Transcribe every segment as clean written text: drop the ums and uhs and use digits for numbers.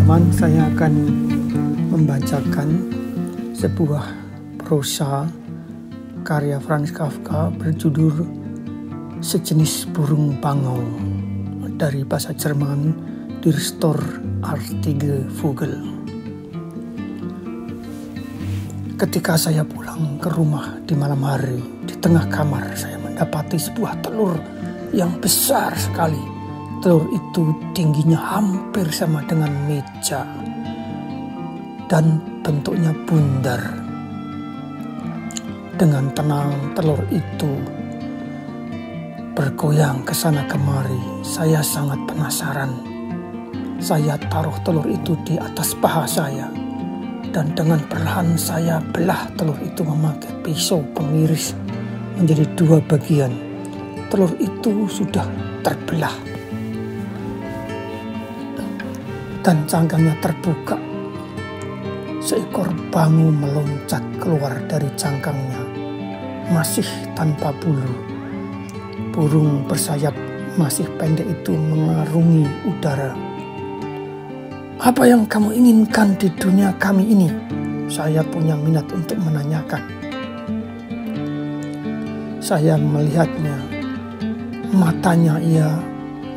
teman-teman, saya akan membacakan sebuah prosa karya Franz Kafka berjudul Sejenis Burung Bangau dari bahasa Jerman Der Storchartige Vogel. Ketika saya pulang ke rumah di malam hari, di tengah kamar saya mendapati sebuah telur yang besar sekali. Telur itu tingginya hampir sama dengan meja dan bentuknya bundar. Dengan tenang telur itu bergoyang ke sana kemari. Saya sangat penasaran. Saya taruh telur itu di atas paha saya dan dengan perlahan saya belah telur itu memakai pisau pengiris menjadi 2 bagian. Telur itu sudah terbelah dan cangkangnya terbuka. Seekor bangu meloncat keluar dari cangkangnya, masih tanpa bulu. Burung bersayap masih pendek itu mengarungi udara. "Apa yang kamu inginkan di dunia kami ini?" Saya punya minat untuk menanyakan. Saya melihatnya, matanya ia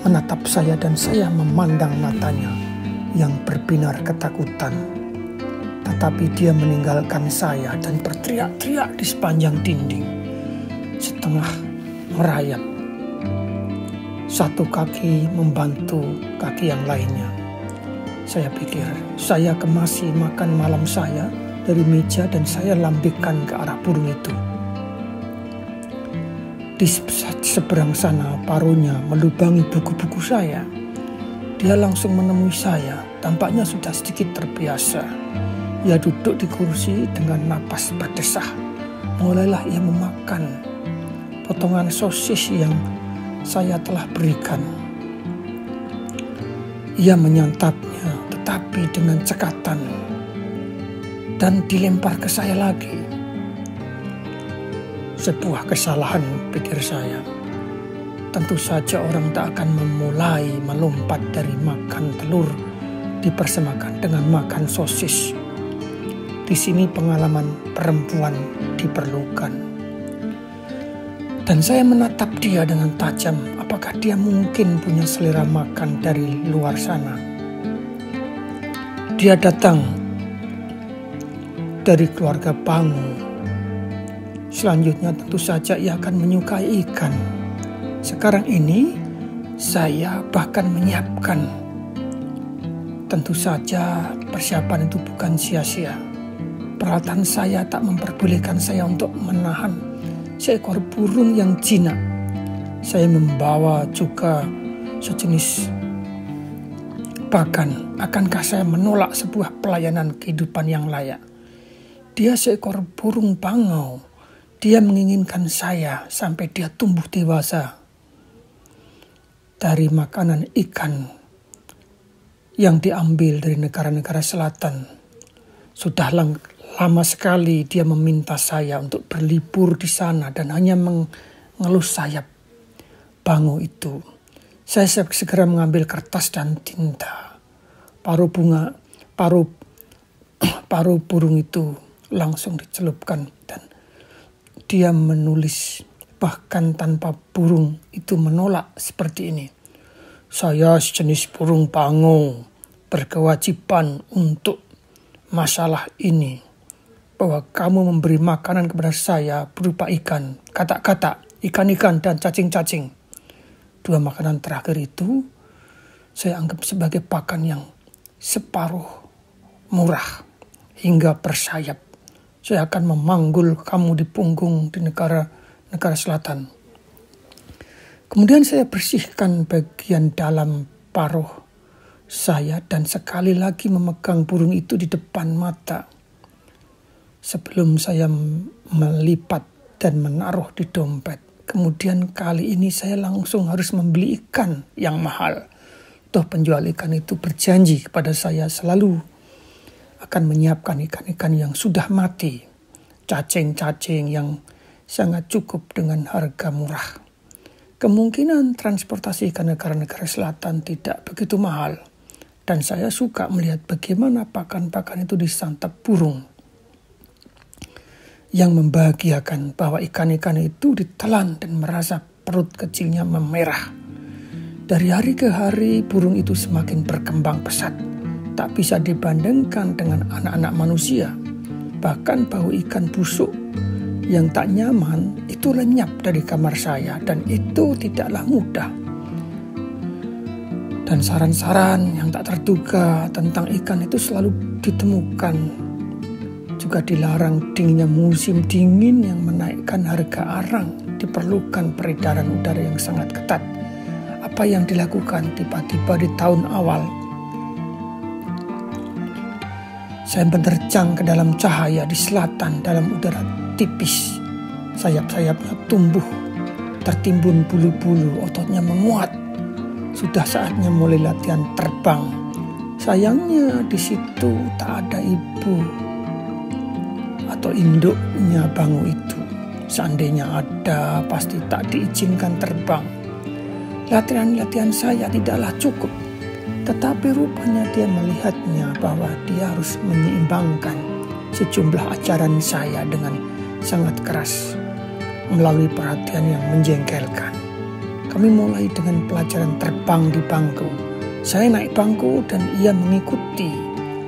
menatap saya dan saya memandang matanya yang berbinar ketakutan. Tetapi dia meninggalkan saya dan berteriak-teriak di sepanjang dinding, setengah merayap. Satu kaki membantu kaki yang lainnya. Saya pikir, saya kemasi makan malam saya dari meja dan saya lambaikan ke arah burung itu. Di seberang sana paruhnya melubangi buku-buku saya. Dia langsung menemui saya, tampaknya sudah sedikit terbiasa. Ia duduk di kursi dengan napas berdesah. Mulailah ia memakan potongan sosis yang saya telah berikan. Ia menyantapnya, tetapi dengan cekatan, dan dilempar ke saya lagi. Sebuah kesalahan, pikir saya. Tentu saja orang tak akan memulai melompat dari makan telur dipersemakan dengan makan sosis. Di sini pengalaman perempuan diperlukan. Dan saya menatap dia dengan tajam. Apakah dia mungkin punya selera makan dari luar sana? Dia datang dari keluarga bangu. Selanjutnya tentu saja ia akan menyukai ikan. Sekarang ini saya bahkan menyiapkan. Tentu saja persiapan itu bukan sia-sia. Peralatan saya tak memperbolehkan saya untuk menahan seekor burung yang jinak. Saya membawa juga sejenis pakan. Akankah saya menolak sebuah pelayanan kehidupan yang layak? Dia seekor burung bangau. Dia menginginkan saya sampai dia tumbuh dewasa dari makanan ikan yang diambil dari negara-negara selatan. Sudah lama sekali dia meminta saya untuk berlibur di sana dan hanya mengelus sayap bangu itu. Saya segera mengambil kertas dan tinta. Paruh burung itu langsung dicelupkan dan dia menulis. Bahkan tanpa burung itu menolak seperti ini. "Saya sejenis burung bangau berkewajiban untuk masalah ini. Bahwa kamu memberi makanan kepada saya berupa ikan, katak-katak, ikan-ikan dan cacing-cacing." 2 makanan terakhir itu saya anggap sebagai pakan yang separuh murah hingga bersayap. Saya akan memanggul kamu di punggung di negara selatan. Kemudian saya bersihkan bagian dalam paruh saya dan sekali lagi memegang burung itu di depan mata. Sebelum saya melipat dan menaruh di dompet. Kemudian kali ini saya langsung harus membeli ikan yang mahal. Toh penjual ikan itu berjanji kepada saya selalu akan menyiapkan ikan-ikan yang sudah mati. Cacing-cacing yang sangat cukup dengan harga murah. Kemungkinan transportasi ke negara-negara selatan tidak begitu mahal Dan saya suka melihat bagaimana pakan-pakan itu disantap burung. Yang membahagiakan bahwa ikan-ikan itu ditelan dan merasa perut kecilnya memerah. Dari hari ke hari burung itu semakin berkembang pesat. Tak bisa dibandingkan dengan anak-anak manusia. Bahkan bau ikan busuk yang tak nyaman itu lenyap dari kamar saya, dan itu tidaklah mudah. Dan saran-saran yang tak terduga tentang ikan itu selalu ditemukan. Juga dilarang dinginnya musim dingin yang menaikkan harga arang. Diperlukan peredaran udara yang sangat ketat. Apa yang dilakukan tiba-tiba di tahun awal? Saya menerjang ke dalam cahaya di selatan dalam udara tipis. Sayap-sayapnya tumbuh, tertimbun bulu-bulu, ototnya menguat. Sudah saatnya mulai latihan terbang. Sayangnya di situ tak ada ibu atau induknya bangu itu. Seandainya ada, pasti tak diizinkan terbang. Latihan-latihan saya tidaklah cukup. Tetapi rupanya dia melihatnya bahwa dia harus menyeimbangkan sejumlah ajaran saya dengan sangat keras melalui perhatian yang menjengkelkan. Kami mulai dengan pelajaran terbang di bangku. Saya naik bangku dan ia mengikuti.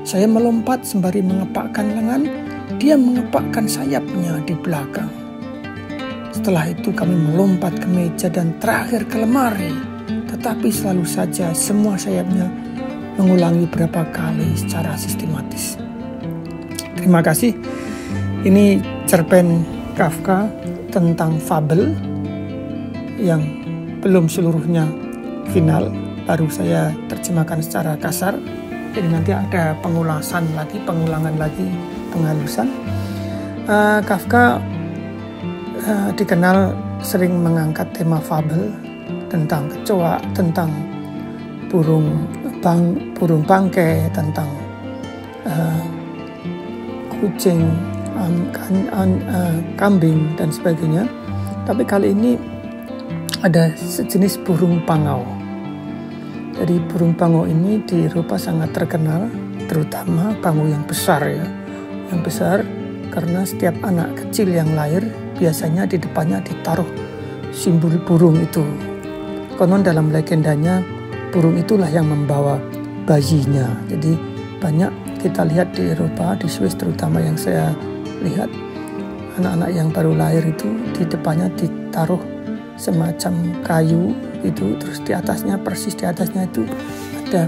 Saya melompat sembari mengepakkan lengan. Dia mengepakkan sayapnya di belakang. Setelah itu kami melompat ke meja dan terakhir ke lemari. Tetapi selalu saja semua sayapnya mengulangi beberapa kali secara sistematis. Terima kasih. Ini cerpen Kafka tentang fabel yang belum seluruhnya final. Baru saya terjemahkan secara kasar. Jadi nanti ada pengulangan lagi, penghalusan. Kafka dikenal sering mengangkat tema fabel tentang kecoa, tentang burung bangkai, tentang kucing, kambing dan sebagainya. Tapi kali ini ada sejenis burung pangau. Jadi burung pangau ini di Eropa sangat terkenal, terutama pangau yang besar ya. Yang besar karena setiap anak kecil yang lahir biasanya di depannya ditaruh simbol burung itu. Konon dalam legendanya burung itulah yang membawa bayinya. Jadi banyak kita lihat di Eropa, di Swiss terutama yang saya lihat, anak-anak yang baru lahir itu di depannya ditaruh semacam kayu itu, terus di atasnya, persis di atasnya itu ada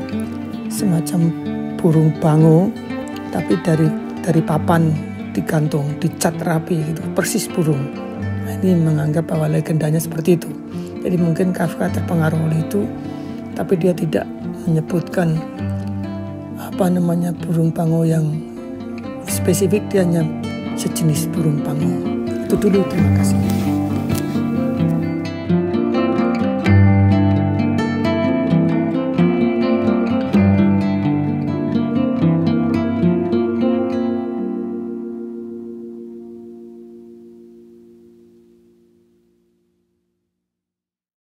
semacam burung bango, tapi dari papan digantung, dicat rapi gitu, persis burung. Nah, ini menganggap bahwa legendanya seperti itu. Jadi mungkin Kafka terpengaruh oleh itu, tapi dia tidak menyebutkan burung bango yang spesifik, dia hanya sejenis burung bango. Itu dulu, terima kasih.